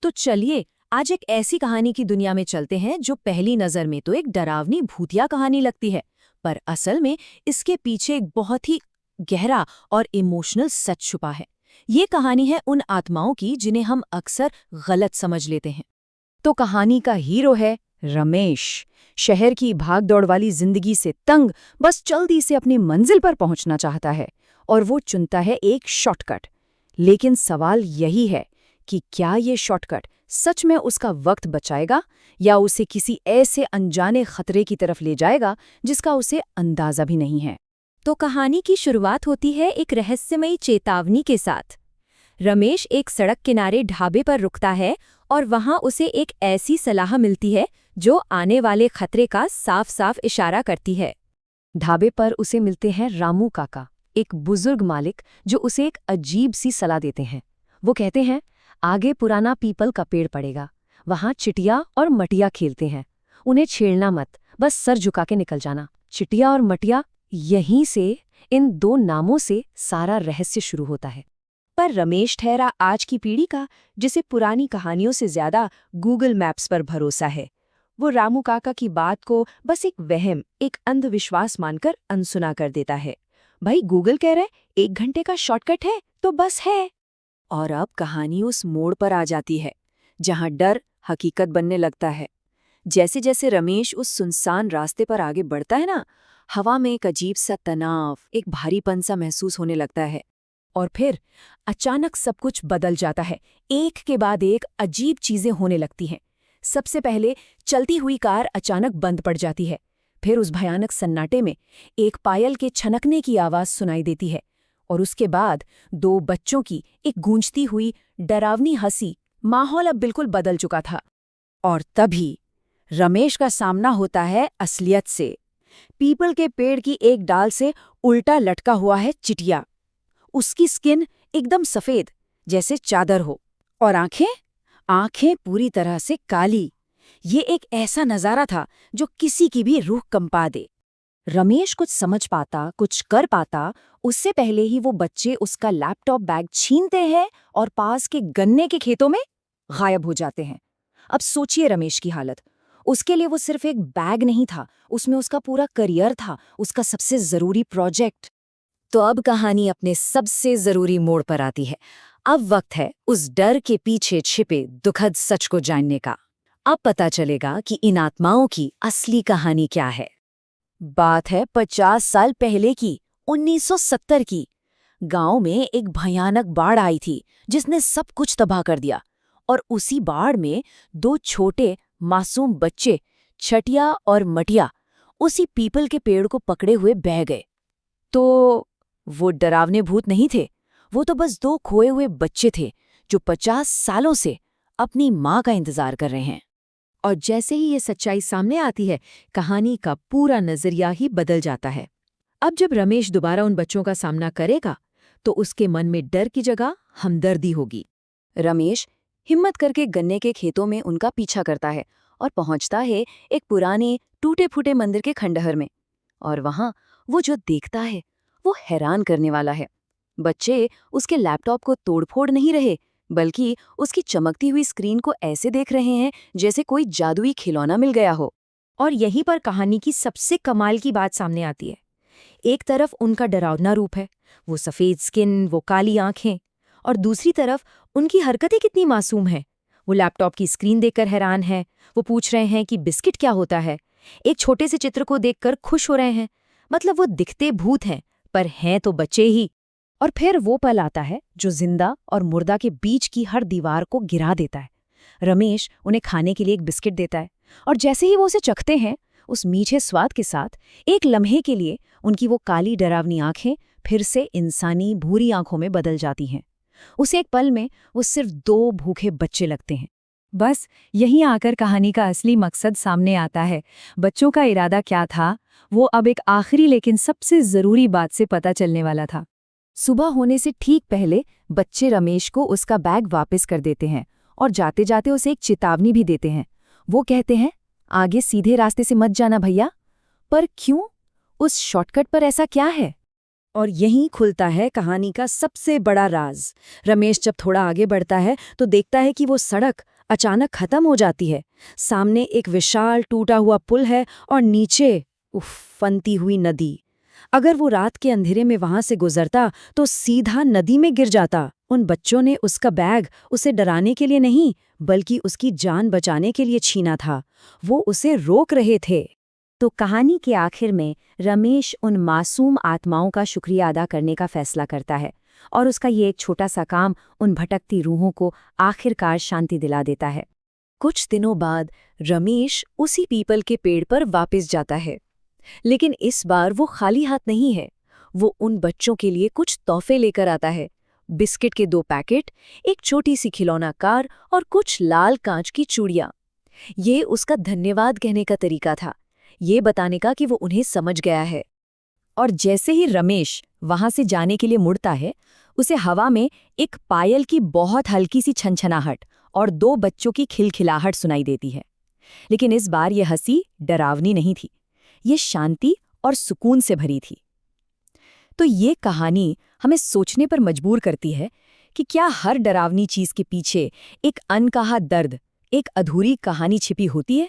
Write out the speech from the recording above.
तो चलिए आज एक ऐसी कहानी की दुनिया में चलते हैं जो पहली नज़र में तो एक डरावनी भूतिया कहानी लगती है, पर असल में इसके पीछे एक बहुत ही गहरा और इमोशनल सच छुपा है। ये कहानी है उन आत्माओं की जिन्हें हम अक्सर गलत समझ लेते हैं। तो कहानी का हीरो है रमेश। शहर की भागदौड़ वाली जिंदगी से तंग बस जल्दी से अपनी मंजिल पर पहुंचना चाहता है और वो चुनता है एक शॉर्टकट। लेकिन सवाल यही है कि क्या ये शॉर्टकट सच में उसका वक्त बचाएगा या उसे किसी ऐसे अनजाने खतरे की तरफ ले जाएगा जिसका उसे अंदाजा भी नहीं है। तो कहानी की शुरुआत होती है एक रहस्यमयी चेतावनी के साथ। रमेश एक सड़क किनारे ढाबे पर रुकता है और वहां उसे एक ऐसी सलाह मिलती है जो आने वाले खतरे का साफ साफ इशारा करती है। ढाबे पर उसे मिलते हैं रामू काका, एक बुजुर्ग मालिक जो उसे एक अजीब सी सलाह देते हैं। वो कहते हैं, आगे पुराना पीपल का पेड़ पड़ेगा, वहां चिटिया और मटिया खेलते हैं, उन्हें छेड़ना मत, बस सर झुका के निकल जाना। चिटिया और मटिया, यहीं से, इन दो नामों से सारा रहस्य शुरू होता है। पर रमेश ठहरा आज की पीढ़ी का, जिसे पुरानी कहानियों से ज्यादा गूगल मैप्स पर भरोसा है। वो रामू काका की बात को बस एक वहम, एक अंधविश्वास मानकर अनसुना कर देता है। भाई गूगल कह रहे 1 घंटे का शॉर्टकट है तो बस है। और अब कहानी उस मोड़ पर आ जाती है जहां डर हकीकत बनने लगता है। जैसे जैसे रमेश उस सुनसान रास्ते पर आगे बढ़ता है ना, हवा में एक अजीब सा तनाव, एक भारीपन सा महसूस होने लगता है। और फिर अचानक सब कुछ बदल जाता है। एक के बाद एक अजीब चीजें होने लगती हैं। सबसे पहले चलती हुई कार अचानक बंद पड़ जाती है। फिर उस भयानक सन्नाटे में एक पायल के छनकने की आवाज सुनाई देती है और उसके बाद 2 बच्चों की एक गूंजती हुई डरावनी हंसी। माहौल अब बिल्कुल बदल चुका था। और तभी रमेश का सामना होता है असलियत से। पीपल के पेड़ की एक डाल से उल्टा लटका हुआ है चिटिया। उसकी स्किन एकदम सफेद जैसे चादर हो, और आंखें पूरी तरह से काली। ये एक ऐसा नजारा था जो किसी की भी रूह कंपा दे। रमेश कुछ समझ पाता, कुछ कर पाता, उससे पहले ही वो बच्चे उसका लैपटॉप बैग छीनते हैं और पास के गन्ने के खेतों में गायब हो जाते हैं। अब सोचिए रमेश की हालत। उसके लिए वो सिर्फ एक बैग नहीं था, उसमें उसका पूरा करियर था, उसका सबसे जरूरी प्रोजेक्ट। तो अब कहानी अपने सबसे जरूरी मोड़ पर आती है। अब वक्त है उस डर के पीछे छिपे दुखद सच को जानने का। अब पता चलेगा कि इन आत्माओं की असली कहानी क्या है। बात है 50 साल पहले की, 1970 की। गांव में एक भयानक बाढ़ आई थी जिसने सब कुछ तबाह कर दिया। और उसी बाढ़ में 2 छोटे मासूम बच्चे, छटिया और मटिया, उसी पीपल के पेड़ को पकड़े हुए बह गए। तो वो डरावने भूत नहीं थे, वो तो बस 2 खोए हुए बच्चे थे जो 50 सालों से अपनी माँ का इंतजार कर रहे हैं। और जैसे ही ये सच्चाई सामने आती है, कहानी का पूरा नजरिया ही बदल जाता है। अब जब रमेश दोबारा उन बच्चों का सामना करेगा तो उसके मन में डर की जगह हमदर्दी होगी। रमेश हिम्मत करके गन्ने के खेतों में उनका पीछा करता है और पहुंचता है एक पुराने टूटे फूटे मंदिर के खंडहर में। और वहां वो जो देखता है वो हैरान करने वाला है। बच्चे उसके लैपटॉप को तोड़फोड़ नहीं रहे, बल्कि उसकी चमकती हुई स्क्रीन को ऐसे देख रहे हैं जैसे कोई जादुई खिलौना मिल गया हो। और यहीं पर कहानी की सबसे कमाल की बात सामने आती है। एक तरफ उनका डरावना रूप है, वो सफ़ेद स्किन, वो काली आंखें, और दूसरी तरफ उनकी हरकतें कितनी मासूम हैं। वो लैपटॉप की स्क्रीन देखकर हैरान है, वो पूछ रहे हैं कि बिस्किट क्या होता है, एक छोटे से चित्र को देखकर खुश हो रहे हैं। मतलब वो दिखते भूत हैं पर हैं तो बच्चे ही। और फिर वो पल आता है जो जिंदा और मुर्दा के बीच की हर दीवार को गिरा देता है। रमेश उन्हें खाने के लिए एक बिस्किट देता है और जैसे ही वो उसे चखते हैं, उस मीठे स्वाद के साथ एक लम्हे के लिए उनकी वो काली डरावनी आंखें फिर से इंसानी भूरी आंखों में बदल जाती हैं। उस एक पल में वो सिर्फ 2 भूखे बच्चे लगते हैं। बस यहीं आकर कहानी का असली मकसद सामने आता है। बच्चों का इरादा क्या था, वो अब एक आखिरी लेकिन सबसे जरूरी बात से पता चलने वाला था। सुबह होने से ठीक पहले बच्चे रमेश को उसका बैग वापस कर देते हैं और जाते जाते उसे एक चेतावनी भी देते हैं। वो कहते हैं, आगे सीधे रास्ते से मत जाना भैया। पर क्यों? उस शॉर्टकट पर ऐसा क्या है? और यहीं खुलता है कहानी का सबसे बड़ा राज। रमेश जब थोड़ा आगे बढ़ता है तो देखता है कि वो सड़क अचानक खत्म हो जाती है। सामने एक विशाल टूटा हुआ पुल है और नीचे फनती हुई नदी। अगर वो रात के अंधेरे में वहां से गुजरता तो सीधा नदी में गिर जाता। उन बच्चों ने उसका बैग उसे डराने के लिए नहीं, बल्कि उसकी जान बचाने के लिए छीना था। वो उसे रोक रहे थे। तो कहानी के आखिर में रमेश उन मासूम आत्माओं का शुक्रिया अदा करने का फैसला करता है और उसका ये एक छोटा सा काम उन भटकती रूहों को आखिरकार शांति दिला देता है। कुछ दिनों बाद रमेश उसी पीपल के पेड़ पर वापस जाता है, लेकिन इस बार वो खाली हाथ नहीं है। वो उन बच्चों के लिए कुछ तोहफे लेकर आता है। बिस्किट के 2 पैकेट, एक छोटी सी खिलौना कार और कुछ लाल कांच की चूड़ियां। ये उसका धन्यवाद कहने का तरीका था, ये बताने का कि वो उन्हें समझ गया है। और जैसे ही रमेश वहां से जाने के लिए मुड़ता है, उसे हवा में एक पायल की बहुत हल्की सी छनछनाहट और 2 बच्चों की खिलखिलाहट सुनाई देती है। लेकिन इस बार यह हंसी डरावनी नहीं थी, ये शांति और सुकून से भरी थी। तो ये कहानी हमें सोचने पर मजबूर करती है कि क्या हर डरावनी चीज के पीछे एक अनकहा दर्द, एक अधूरी कहानी छिपी होती है।